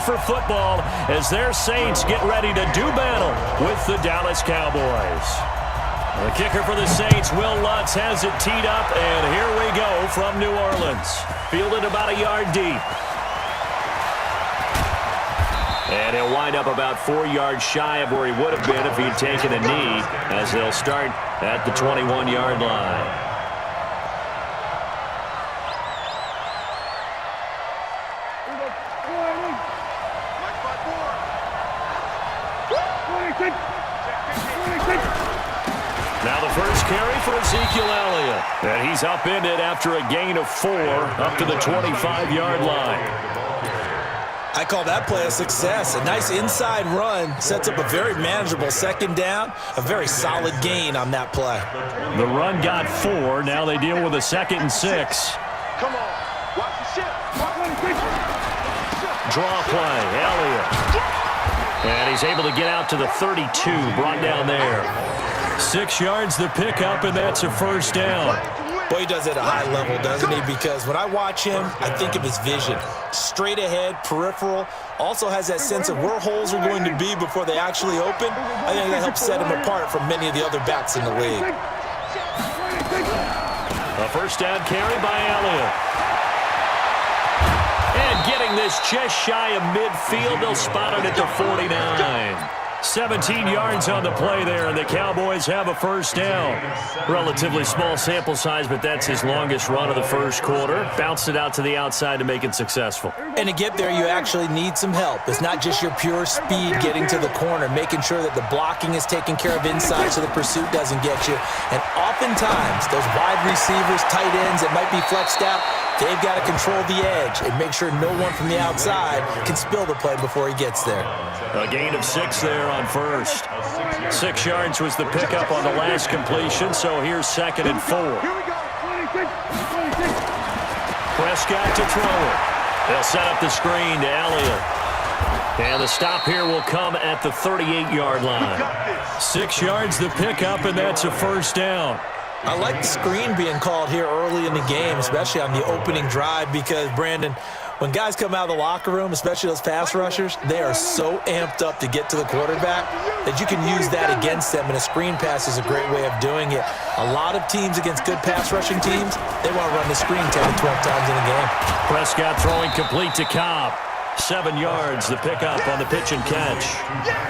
for football as their Saints get ready to do battle with the Dallas Cowboys. The kicker for the Saints, Will Lutz, has it teed up, and here we go from New Orleans. Fielded about a yard deep. And he'll wind up about 4 yards shy of where he would have been if he'd taken a knee, as they'll start at the 21-yard line. Now the first carry for Ezekiel Elliott. And he's upended after a gain of 4 up to the 25-yard line. I call that play a success. A nice inside run sets up a very manageable second down. A very solid gain on that play. The run got 4. Now they deal with a 2nd and 6. Come on. Watch the shit. Draw play. Elliott. And he's able to get out to the 32. Brought down there. 6 yards the pickup, and that's a first down. Boy, he does it at a high level, doesn't he? Because when I watch him, I think of his vision. Straight ahead, peripheral. Also has that sense of where holes are going to be before they actually open. I think that helps set him apart from many of the other backs in the league. A first down carry by Elliott. And getting this just shy of midfield, they'll spot it at the 49. 17 yards on the play there, and the Cowboys have a first down. Relatively small sample size, but that's his longest run of the first quarter. Bounced it out to the outside to make it successful. And to get there, you actually need some help. It's not just your pure speed getting to the corner, making sure that the blocking is taken care of inside so the pursuit doesn't get you. And oftentimes, those wide receivers, tight ends that might be flexed out, they've got to control the edge and make sure no one from the outside can spill the play before he gets there. A gain of 6 there on first. 6 yards was the pickup on the last completion, so here's 2nd and 4. Prescott to throw it. They'll set up the screen to Elliott. And the stop here will come at the 38-yard line. 6 yards the pickup, and that's a first down. I like the screen being called here early in the game, especially on the opening drive, because, Brandon, when guys come out of the locker room, especially those pass rushers, they are so amped up to get to the quarterback that you can use that against them, and a screen pass is a great way of doing it. A lot of teams against good pass rushing teams, they want to run the screen 10 to 12 times in a game. Prescott throwing complete to Cobb. 7 yards, the pickup on the pitch and catch.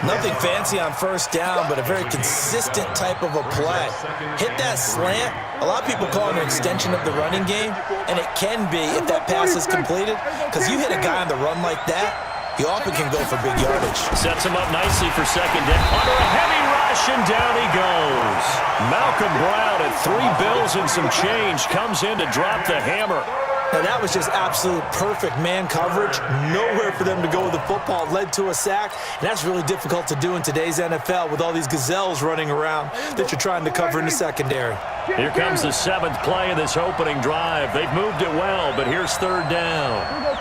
Nothing fancy on first down, but a very consistent type of a play. Hit that slant. A lot of people call it an extension of the running game, and it can be if that pass is completed, because you hit a guy on the run like that, he often can go for big yardage. Sets him up nicely for second down. Under a heavy rush, and down he goes. Malcolm Brown at 3 bills and some change comes in to drop the hammer. Now, that was just absolute perfect man coverage. Nowhere for them to go with the football. Led to a sack, and that's really difficult to do in today's NFL with all these gazelles running around that you're trying to cover in the secondary. Here comes the 7th play of this opening drive. They've moved it well, but here's 3rd down. Here we go,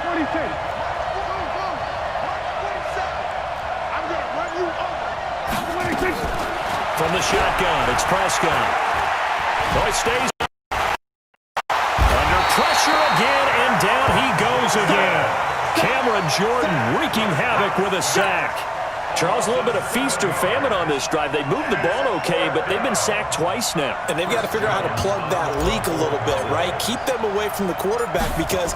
46. I'm going to run you over. From the shotgun, it's Prescott. Oh, he stays under pressure again, and down he goes again. Cameron Jordan wreaking havoc with a sack. Charles, a little bit of feast or famine on this drive. They moved the ball okay, but they've been sacked twice now. And they've got to figure out how to plug that leak a little bit, right? Keep them away from the quarterback, because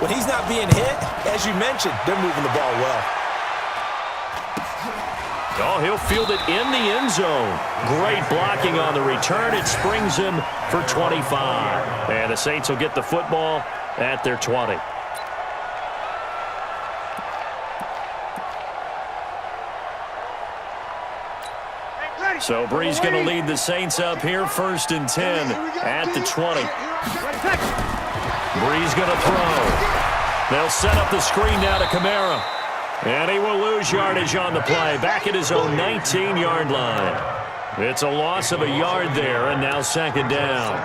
when he's not being hit, as you mentioned, they're moving the ball well. Oh, he'll field it in the end zone. Great blocking on the return. It springs him for 25. And the Saints will get the football at their 20. So Bree's going to lead the Saints up here, 1st and 10 at the 20. Bree's going to throw. They'll set up the screen now to Kamara. And he will lose yardage on the play, back at his own 19-yard line. It's a loss of a yard there, and now 2nd down.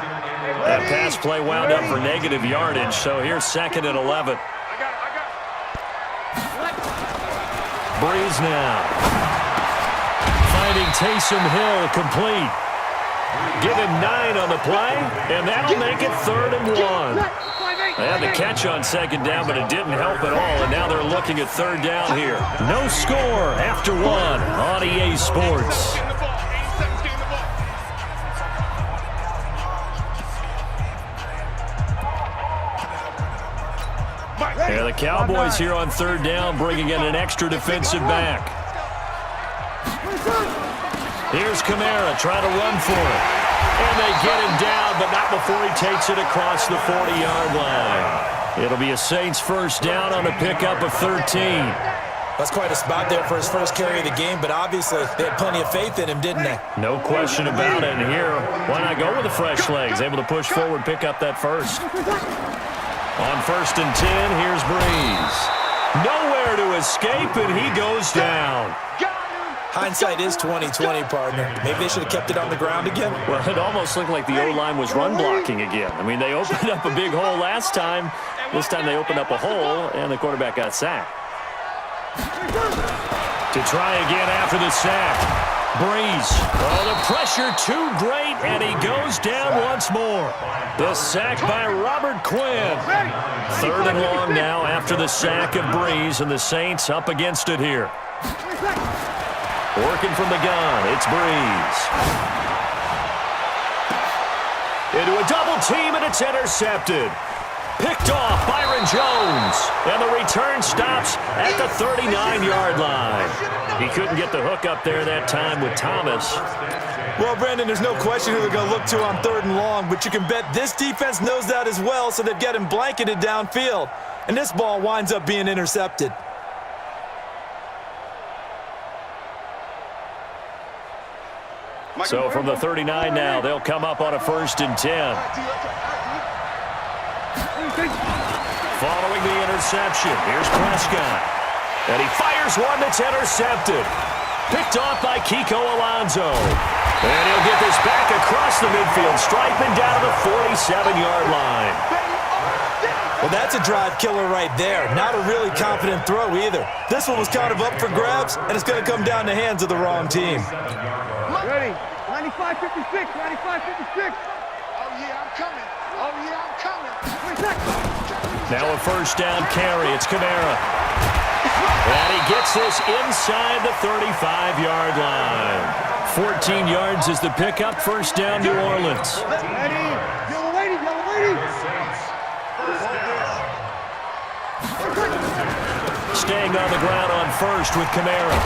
That pass play wound up for negative yardage, so here's 2nd and 11. Breeze now. Finding Taysom Hill complete. Give him 9 on the play, and that'll make it 3rd and 1. They had the catch on second down, but it didn't help at all, and now they're looking at third down here. No score after one on EA Sports. Yeah, the Cowboys here on third down, bringing in an extra defensive back. Here's Kamara trying to run for it. And they get him down, but not before he takes it across the 40-yard line. It'll be a Saints first down on a pickup of 13. That's quite a spot there for his first carry of the game, but obviously they had plenty of faith in him, didn't they? No question about it. And here, why not go with the fresh legs? Able to push forward, pick up that first. On 1st and 10, here's Breeze. Nowhere to escape, and he goes down. Hindsight is 20/20, partner. Maybe they should have kept it on the ground again. Well, it almost looked like the O-line was run blocking again. I mean, they opened up a big hole last time. This time they opened up a hole, and the quarterback got sacked. To try again after the sack. Breeze. Oh, the pressure too great, and he goes down once more. The sack by Robert Quinn. 3rd and long now after the sack of Breeze, and the Saints up against it here. Working from the gun, it's Breeze. Into a double team, and it's intercepted. Picked off Byron Jones, and the return stops at the 39-yard line. He couldn't get the hook up there that time with Thomas. Well, Brandon, there's no question who they're going to look to on 3rd and long, but you can bet this defense knows that as well, so they've got him blanketed downfield. And this ball winds up being intercepted. So from the 39 now, they'll come up on a 1st and 10. Following the interception, here's Prescott. And he fires one that's intercepted. Picked off by Kiko Alonso. And he'll get this back across the midfield stripe and down to the 47-yard line. Well, that's a drive killer right there. Not a really confident throw either. This one was kind of up for grabs, and it's going to come down the hands of the wrong team. Ready? 95-56, 95-56. Oh, yeah, I'm coming. Oh, yeah, I'm coming. Now a first down carry. It's Kamara. And he gets this inside the 35-yard line. 14 yards is the pickup. First down, New Orleans. Ready? Yellow lady, yellow lady. Staying on the ground on first with Kamara.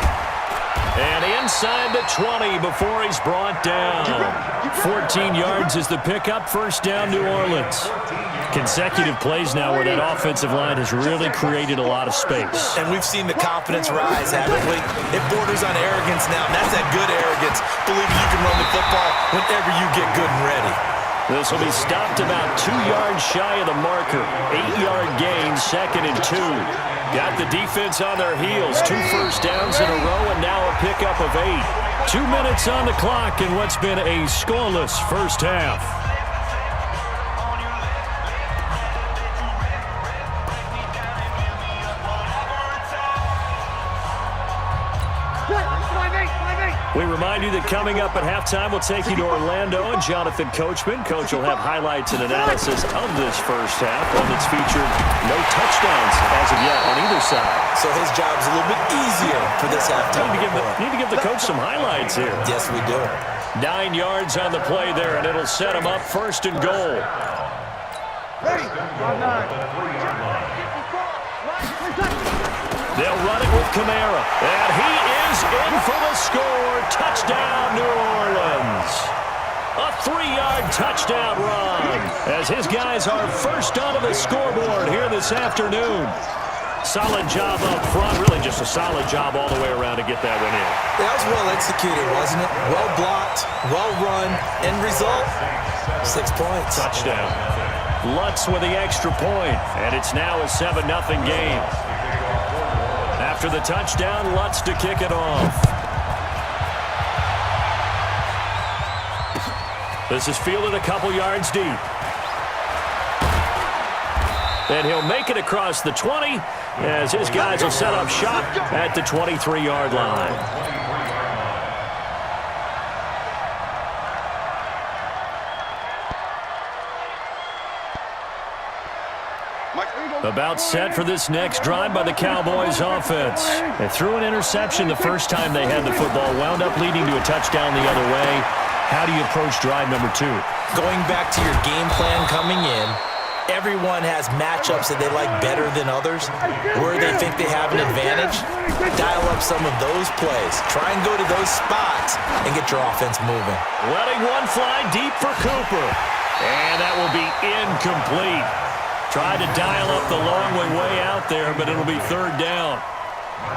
And inside the 20 before he's brought down. 14 yards is the pickup. First down, New Orleans. Consecutive plays now where that offensive line has really created a lot of space. And we've seen the confidence rise, haven't we? It borders on arrogance now, and that's that good arrogance. Believing you can run the football whenever you get good and ready. This will be stopped about 2 yards shy of the marker. 8-yard gain, 2nd and 2. Got the defense on their heels. 2 first downs in a row, and now a pickup of 8. 2 minutes on the clock in what's been a scoreless first half. We remind you that coming up at halftime, we'll take you to Orlando and Jonathan Coachman. Coach will have highlights and analysis of this first half, one that's featured no touchdowns as of yet on either side. So his job's a little bit easier for this halftime. Need to give the coach some highlights here. Yes, we do. 9 yards on the play there, and it'll set him up 1st and goal. Ready? They'll run it with Kamara, and he is in for the score. Touchdown, New Orleans. A 3-yard touchdown run as his guys are first onto the scoreboard here this afternoon. Solid job up front, really just a solid job all the way around to get that one in. That was well executed, wasn't it? Well blocked, well run, end result, 6 points. Touchdown. Lutz with the extra point, and it's now a 7-0 game. After the touchdown, Lutz to kick it off. This is fielded a couple yards deep. And he'll make it across the 20 as his guys will set up shop at the 23-yard line. About set for this next drive by the Cowboys offense. They threw an interception the first time they had the football, wound up leading to a touchdown the other way. How do you approach drive number 2? Going back to your game plan coming in, everyone has matchups that they like better than others, where they think they have an advantage. Dial up some of those plays. Try and go to those spots and get your offense moving. Letting one fly deep for Cooper. And that will be incomplete. Tried to dial up the long way out there, but it'll be third down.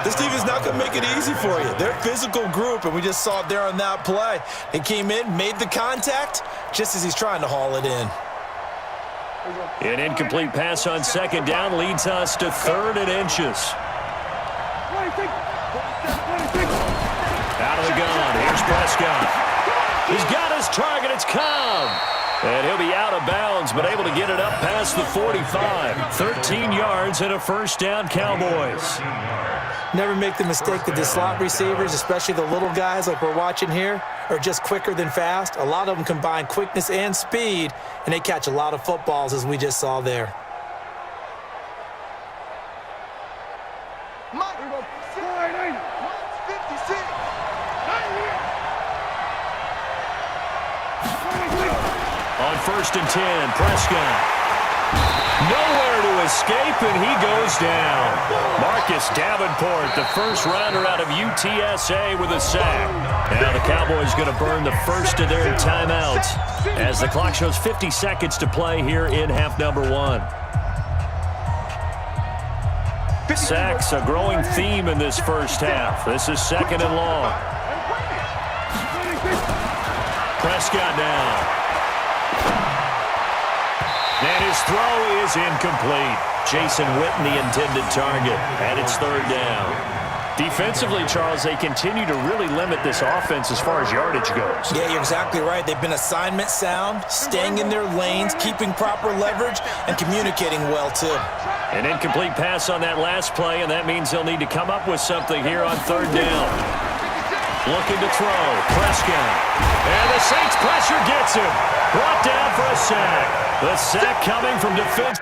This team is not going to make it easy for you. They're a physical group, and we just saw it there on that play. He came in, made the contact, just as he's trying to haul it in. An incomplete pass on second down leads us to 3rd and inches. Out of the gun. Here's Prescott. He's got his target. It's Cobb. And he'll be out of bounds, but able to get it up past the 45. 13 yards and a first down, Cowboys. Never make the mistake that the slot receivers, especially the little guys like we're watching here, are just quicker than fast. A lot of them combine quickness and speed, and they catch a lot of footballs, as we just saw there. On 1st and 10, Prescott. Nowhere to escape, and he goes down. Marcus Davenport, the first rounder out of UTSA with a sack. Now the Cowboys going to burn the first of their timeouts as the clock shows 50 seconds to play here in half number 1. Sacks, a growing theme in this first half. This is 2nd and long. Prescott now. And his throw is incomplete. Jason Witten, the intended target, and it's 3rd down. Defensively, Charles, they continue to really limit this offense as far as yardage goes. Yeah, you're exactly right. They've been assignment sound, staying in their lanes, keeping proper leverage, and communicating well, too. An incomplete pass on that last play, and that means they'll need to come up with something here on 3rd down. Looking to throw. Prescott. And the Saints pressure gets him. Brought down for a sack. The sack coming from defense.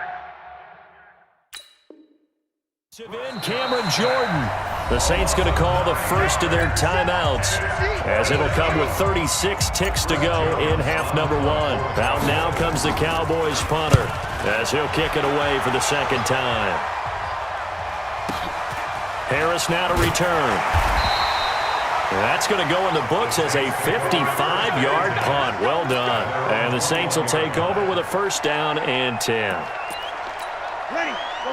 In Cameron Jordan. The Saints going to call the first of their timeouts, as it'll come with 36 ticks to go in half number 1. Out now comes the Cowboys punter, as he'll kick it away for the 2nd time. Harris now to return. That's going to go in the books as a 55-yard punt. Well done. And the Saints will take over with a first down and 10.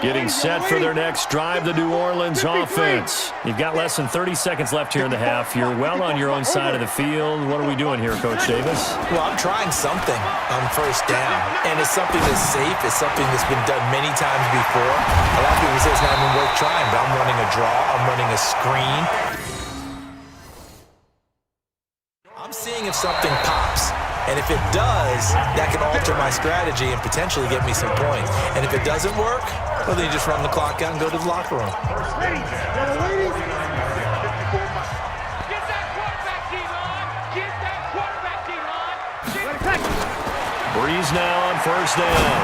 Getting set for their next drive, the New Orleans offense. You've got less than 30 seconds left here in the half. You're well on your own side of the field. What are we doing here, Coach Davis? Well, I'm trying something on first down, and it's something that's safe. It's something that's been done many times before. A lot of people say it's not even worth trying, but I'm running a draw. I'm running a screen. I'm seeing if something pops. And if it does, that can alter my strategy and potentially get me some points. And if it doesn't work, well, then you just run the clock out and go to the locker room. Get that quarterback team on! Get that quarterback team on! Breeze now on first down.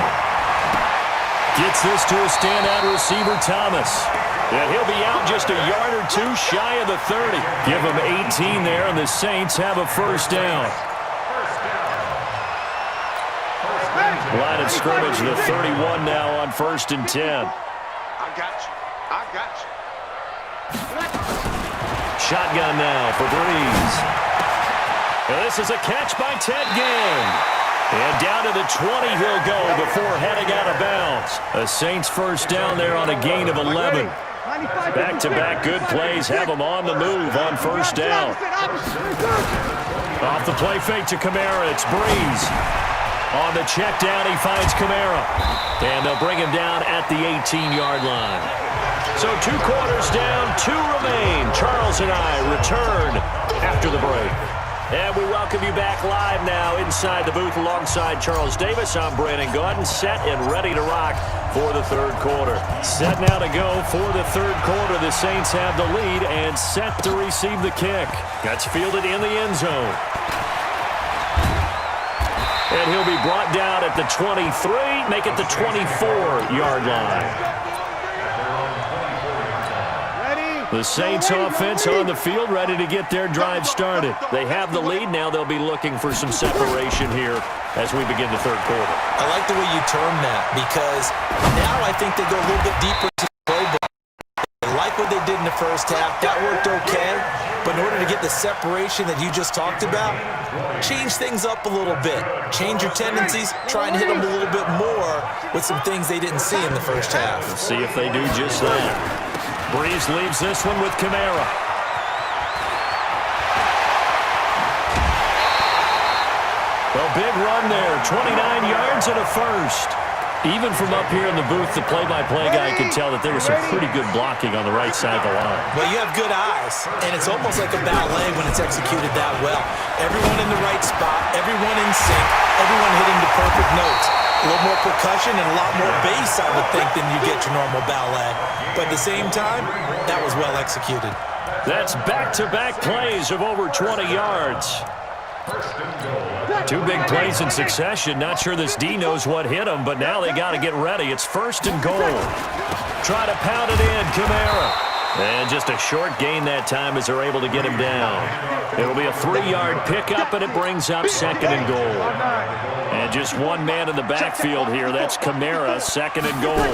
Gets this to a standout receiver, Thomas. And he'll be out just a yard or two shy of the 30. Give him 18 there, and the Saints have a first down. Line of scrimmage, the 31 now on 1st and 10. I got you. I got you. Shotgun now for Breeze. And this is a catch by Ted Ginn. And down to the 20 he'll go before heading out of bounds. The Saints first down there on a gain of 11. Back-to-back good plays have them on the move on first down. Off the play fake to Kamara, it's Breeze. On the check down, he finds Kamara. And they'll bring him down at the 18-yard line. So 2 quarters down, 2 remain. Charles and I return after the break. And we welcome you back live now inside the booth alongside Charles Davis. I'm Brandon Gaudin, set and ready to rock for the 3rd quarter. Set now to go for the 3rd quarter. The Saints have the lead and set to receive the kick. That's fielded in the end zone. And he'll be brought down at the 23, make it the 24-yard line. The Saints offense on the field, ready to get their drive started. They have the lead. Now they'll be looking for some separation here as we begin the third quarter. I like the way you term that because now I think they go a little bit deeper into the playbook. They like what they did in the first half. That worked okay. But in order to get the separation that you just talked about, change things up a little bit. Change your tendencies. Try and hit them a little bit more with some things they didn't see in the first half. Let's see if they do just that. Breeze leaves this one with Kamara. A big run there, 29 yards and a first. Even from up here in the booth, the play-by-play guy could tell that there was some pretty good blocking on the right side of the line. Well, you have good eyes, and it's almost like a ballet when it's executed that well. Everyone in the right spot, everyone in sync, everyone hitting the perfect notes. A little more percussion and a lot more bass, I would think, than you get your normal ballet. But at the same time, that was well executed. That's back-to-back plays of over 20 yards. Two big plays in succession. Not sure this D knows what hit him, but now they got to get ready. It's first and goal. Try to pound it in, Kamara. And just a short gain that time as they're able to get him down. It'll be a 3-yard pickup, and it brings up second and goal. And just one man in the backfield here. That's Kamara, second and goal.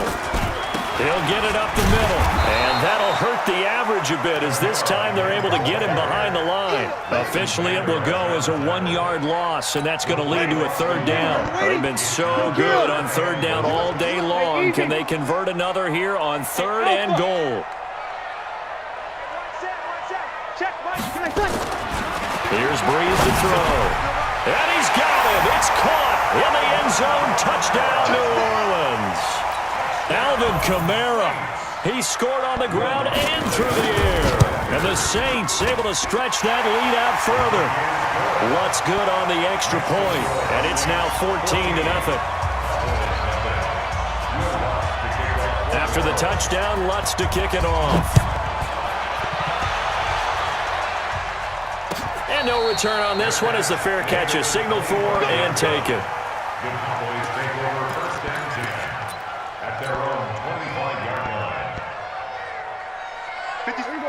He'll get it up the middle, and that'll hurt the average a bit as this time they're able to get him behind the line. Officially, it will go as a 1-yard loss, and that's going to lead to a third down. They've been so good on third down all day long. Can they convert another here on third and goal? Here's Breeze to throw. And he's got him. It's caught in the end zone. Touchdown, New Orleans. Alvin Kamara. He scored on the ground and through the air. And the Saints able to stretch that lead out further. Lutz good on the extra point. And it's now 14-0. After the touchdown, Lutz to kick it off. And no return on this one as the fair catch is signaled for and taken.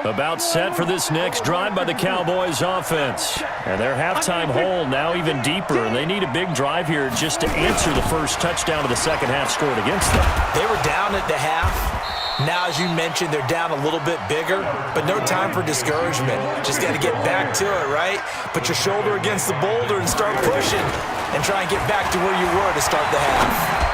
About set for this next drive by the Cowboys offense. And their halftime hole now even deeper, and they need a big drive here just to answer the first touchdown of the second half scored against them. They were down at the half. Now, as you mentioned, they're down a little bit bigger, but no time for discouragement. Just got to get back to it, right? Put your shoulder against the boulder and start pushing and try and get back to where you were to start the half.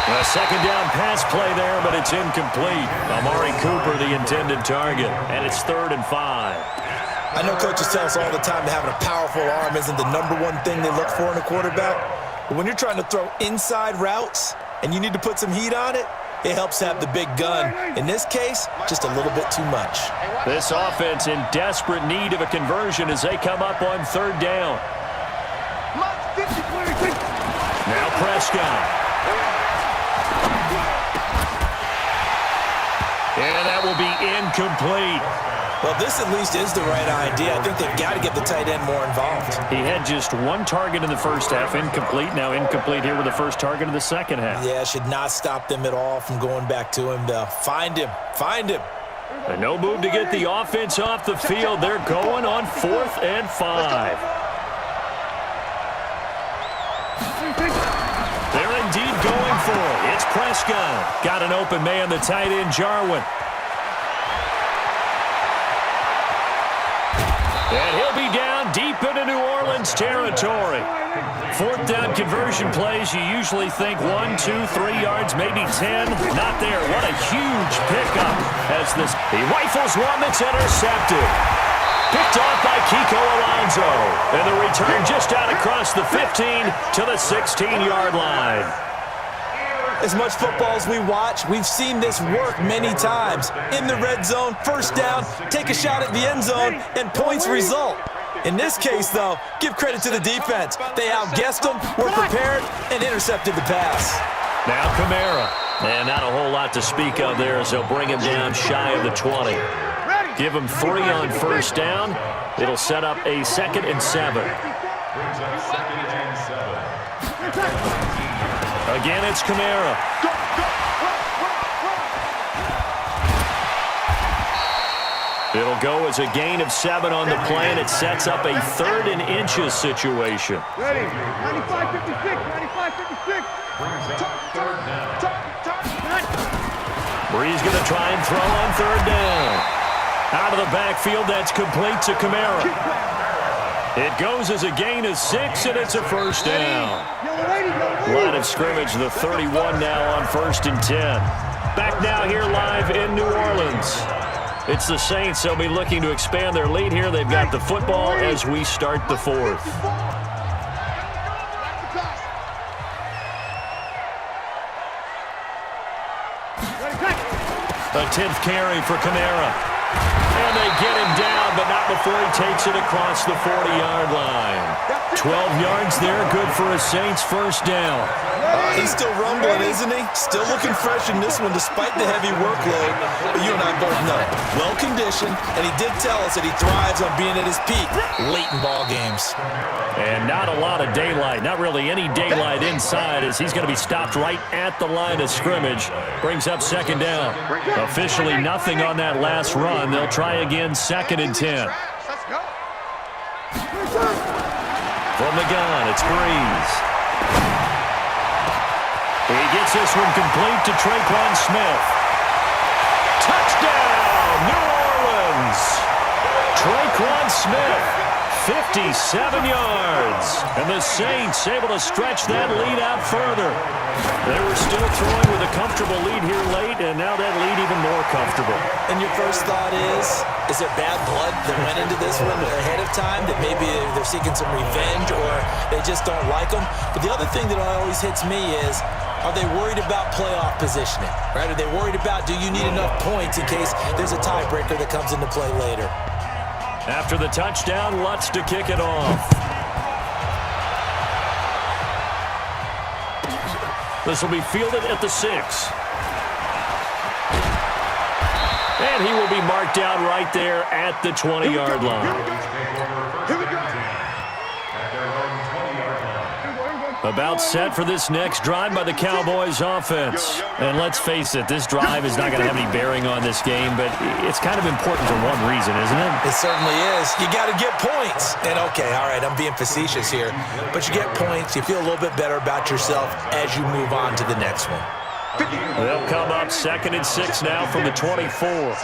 A second down pass play there, but it's incomplete. Amari Cooper, the intended target, and it's 3rd and 5. I know coaches tell us all the time that having a powerful arm isn't the #1 thing they look for in a quarterback. But when you're trying to throw inside routes and you need to put some heat on it, it helps have the big gun. In this case, just a little bit too much. This offense in desperate need of a conversion as they come up on 3rd down. Now Prescott. And that will be incomplete. Well, this at least is the right idea. I think they've got to get the tight end more involved. He had just one target in the first half, incomplete. Now incomplete here with the first target of the second half. Yeah, should not stop them at all from going back to him. Find him. Find him. And no move to get the offense off the field. They're going on 4th and 5. They're indeed going for it. It's Prescott. Got an open man, the tight end, Jarwin. And he'll be down deep into New Orleans territory. 4th down conversion plays, you usually think 1, 2, 3 yards, maybe 10. Not there. What a huge pickup as this. He rifles one that's intercepted. Picked off by Kiko Alonso. And the return just out across the 15 to the 16-yard line. As much football as we watch, we've seen this work many times. In the red zone, first down, take a shot at the end zone, and points result. In this case, though, give credit to the defense. They outguessed them, were prepared, and intercepted the pass. Now Kamara. And not a whole lot to speak of there as they'll bring him down shy of the 20. Give him 3 on first down. It'll set up a 2nd and 7. Again, it's Kamara. Go, go, run. It'll go as a gain of 7 on the play, and it sets up a 3rd and inches situation. Ready. 95-56. 95-56. Bree's going to try and throw on 3rd down. Out of the backfield, that's complete to Kamara. It goes as a gain of 6, and it's a 1st down. Line of scrimmage, the 31 now on 1st and 10. Back now here live in New Orleans. It's the Saints. They'll be looking to expand their lead here. They've got the football as we start the 4th. A 10th carry for Kamara. And they get him down, but not before he takes it across the 40-yard line. 12 yards there, good for a Saints 1st down. He's still rumbling, isn't he? Still looking fresh in this one despite the heavy workload. But you and I both know, well-conditioned, and he did tell us that he thrives on being at his peak late in ball games. And not a lot of daylight, not really any daylight inside, as he's going to be stopped right at the line of scrimmage. Brings up 2nd down. Officially nothing on that last run. They'll try again 2nd and 10. From the gun, it's Breeze. He gets this one complete to Traquan Smith. Touchdown, New Orleans! Traquan Smith, 57 yards. And the Saints able to stretch that lead out further. They were still throwing with a comfortable lead here late, and now that lead even more comfortable. And your first thought is there bad blood that went into this one ahead of time, that maybe they're seeking some revenge or they just don't like them? But the other thing that always hits me is, are they worried about playoff positioning? Right? Are they worried about, do you need enough points in case there's a tiebreaker that comes into play later? After the touchdown, Lutz to kick it off. This will be fielded at the 6. And he will be marked down right there at the 20-yard line. About set for this next drive by the Cowboys offense. And let's face it, this drive is not going to have any bearing on this game, but it's kind of important for one reason, isn't it? It certainly is. You got to get points. And okay, all right, I'm being facetious here, but you get points, you feel a little bit better about yourself as you move on to the next one. They'll come up 2nd and 6 now from the 24.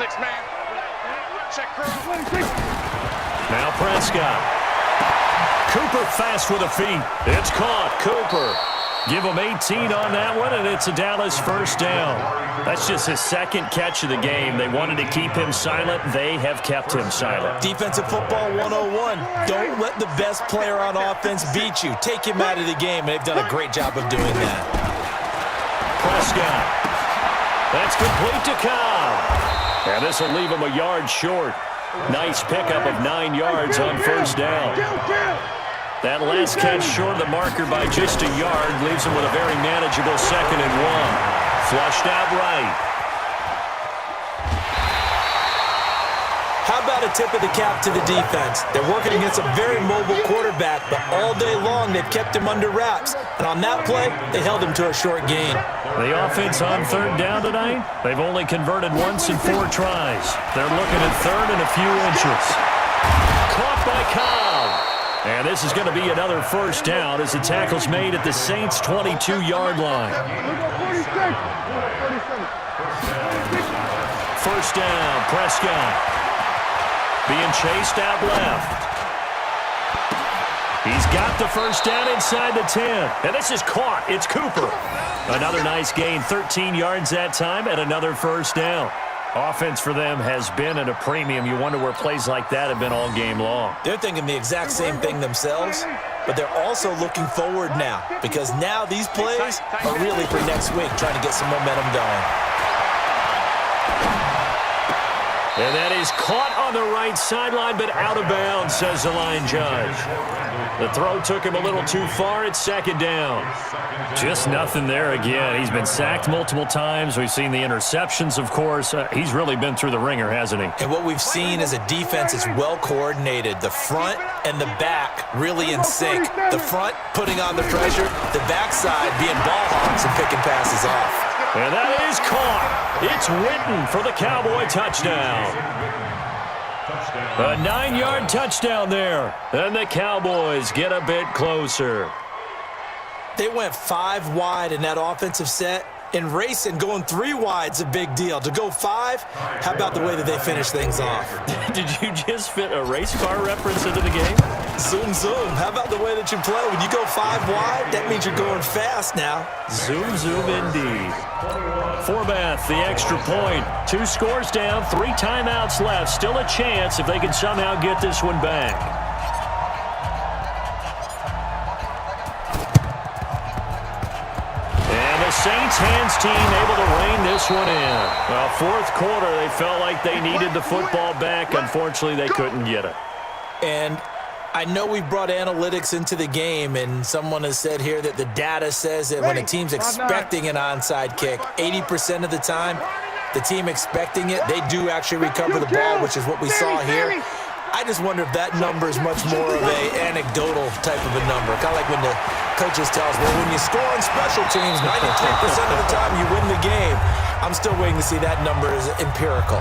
Now Prescott. Cooper fast with the feet. It's caught. Cooper. Give him 18 on that one, and it's a Dallas 1st down. That's just his 2nd catch of the game. They wanted to keep him silent. They have kept him silent. Defensive football 101. Don't let the best player on offense beat you. Take him out of the game, and they've done a great job of doing that. Prescott. That's complete to Cobb. And this will leave him a yard short. Nice pickup of 9 yards on 1st down. That last catch short of the marker by just a yard leaves him with a very manageable 2nd and 1. Flushed out right. How about a tip of the cap to the defense? They're working against a very mobile quarterback, but all day long they've kept him under wraps. And on that play, they held him to a short gain. The offense on 3rd down tonight, they've only converted once in 4 tries. They're looking at 3rd and a few inches. Caught by Cobb. And this is going to be another 1st down as the tackle's made at the Saints' 22-yard line. 1st down, Prescott. Being chased out left. He's got the 1st down inside the 10. And this is caught. It's Cooper. Another nice gain, 13 yards that time, and another 1st down. Offense for them has been at a premium. You wonder where plays like that have been all game long. They're thinking the exact same thing themselves, but they're also looking forward now, because now these plays are really for next week, trying to get some momentum going. And that is caught on the right sideline, but out of bounds, says the line judge. The throw took him a little too far. It's second down. Just nothing there again. He's been sacked multiple times. We've seen the interceptions, of course. He's really been through the ringer, hasn't he? And what we've seen is a defense that's well coordinated. The front and the back really in sync. The front putting on the pressure, the backside being ball hawks and picking passes off. And that is caught. It's Witten for the Cowboy touchdown. A 9-yard touchdown there. And the Cowboys get a bit closer. They went 5 wide in that offensive set. In racing, going 3 wide's a big deal. To go 5, how about the way that they finish things off? Did you just fit a race car reference into the game? Zoom, zoom. How about the way that you play? When you go 5 wide, that means you're going fast now. Zoom, zoom indeed. Forbath, the extra point. 2 scores down, 3 timeouts left. Still a chance if they can somehow get this one back. Saints hands team able to rein this one in. Well, fourth quarter, they felt like they needed the football back. Unfortunately, they couldn't get it. And I know we brought analytics into the game, and someone has said here that the data says that when a team's expecting an onside kick, 80% of the time, the team expecting it, they do actually recover the ball, which is what we saw here. I just wonder if that number is much more of a anecdotal type of a number. Kind of like when the coaches tell us, well, when you score on special teams, 93% of the time you win the game. I'm still waiting to see that number is empirical.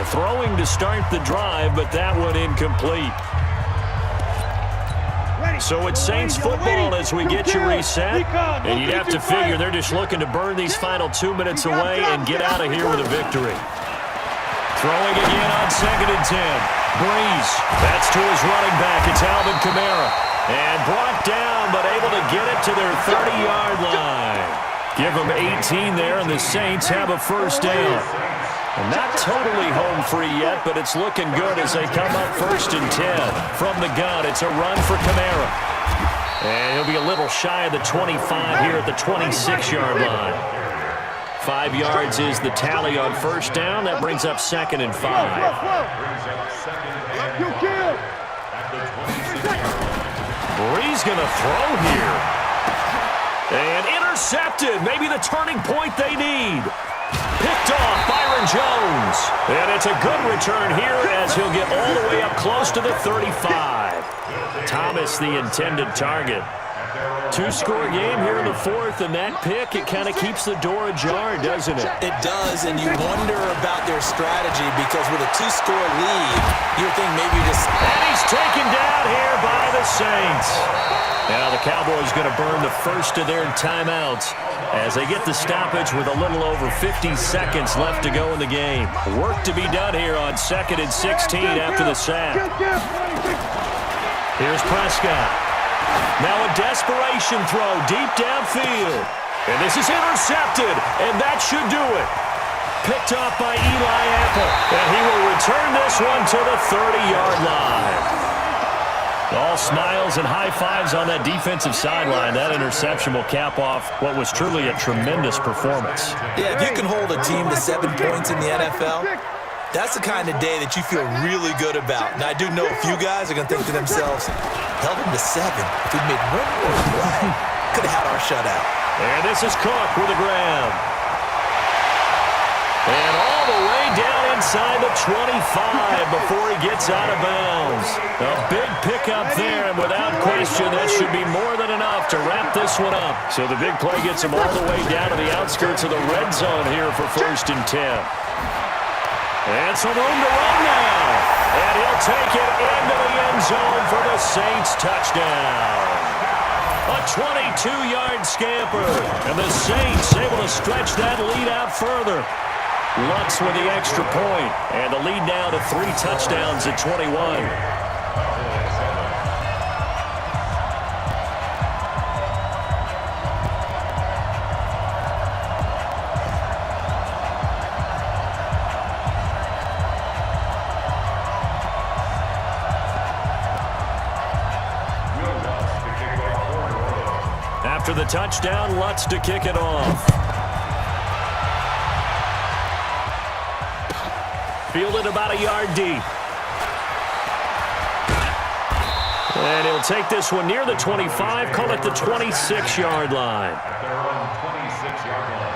And throwing to start the drive, but that one incomplete. So it's Saints football as we get you reset. And you'd have to figure they're just looking to burn these final 2 minutes away and get out of here with a victory. Throwing again on 2nd and 10. Breeze. That's to his running back. It's Alvin Kamara. And brought down, but able to get it to their 30-yard line. Give them 18 there, and the Saints have a first down. And not totally home free yet, but it's looking good as they come up 1st and 10. From the gun, it's a run for Kamara. And he'll be a little shy of the 25 here at the 26-yard line. 5 yards is the tally on first down. That brings up 2nd and 5. Breeze going to throw here. And intercepted. Maybe the turning point they need. Picked off Byron Jones. And it's a good return here as he'll get all the way up close to the 35. Thomas, the intended target. 2-score game here in the 4th, and that pick, it kind of keeps the door ajar, doesn't it? It does, and you wonder about their strategy because with a 2-score lead, you would think maybe just... And he's taken down here by the Saints. Now the Cowboys going to burn the first of their timeouts as they get the stoppage with a little over 50 seconds left to go in the game. Work to be done here on 2nd and 16 after the sack. Here's Prescott. Now a desperation throw deep downfield. And this is intercepted, and that should do it. Picked off by Eli Apple, and he will return this one to the 30-yard line. All smiles and high fives on that defensive sideline. That interception will cap off what was truly a tremendous performance. Yeah, if you can hold a team to 7 points in the NFL, that's the kind of day that you feel really good about. And I do know a few guys are going to think to themselves, held them to 7. If we made one more play, could have had our shutout. And this is Cook with the grab. And all the way down inside the 25 before he gets out of bounds. A big pickup there, and without question, that should be more than enough to wrap this one up. So the big play gets him all the way down to the outskirts of the red zone here for 1st and 10. And some room to run now. And he'll take it into the end zone for the Saints touchdown. A 22-yard scamper. And the Saints able to stretch that lead out further. Lutz with the extra point. And the lead now to 3 touchdowns at 21. After the touchdown, Lutz to kick it off. Fielded about a yard deep. And he'll take this one near the 25, call it the 26-yard line. They're on 26-yard line.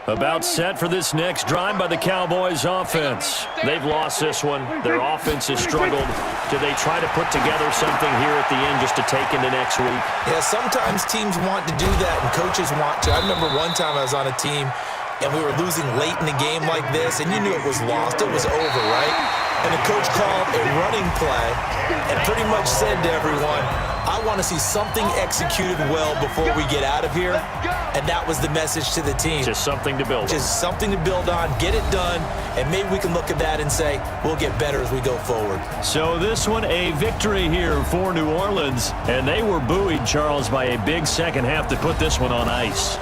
About set for this next drive by the Cowboys offense. They've lost this one. Their offense has struggled. Do they try to put together something here at the end just to take into next week? Yeah, sometimes teams want to do that and coaches want to. I remember one time I was on a team and we were losing late in the game like this, and you knew it was lost. It was over, right? And the coach called a running play and pretty much said to everyone, I want to see something executed well before we get out of here. And that was the message to the team. Just something to build on. Just something to build on, get it done, and maybe we can look at that and say, we'll get better as we go forward. So this one, a victory here for New Orleans. And they were buoyed, Charles, by a big second half to put this one on ice.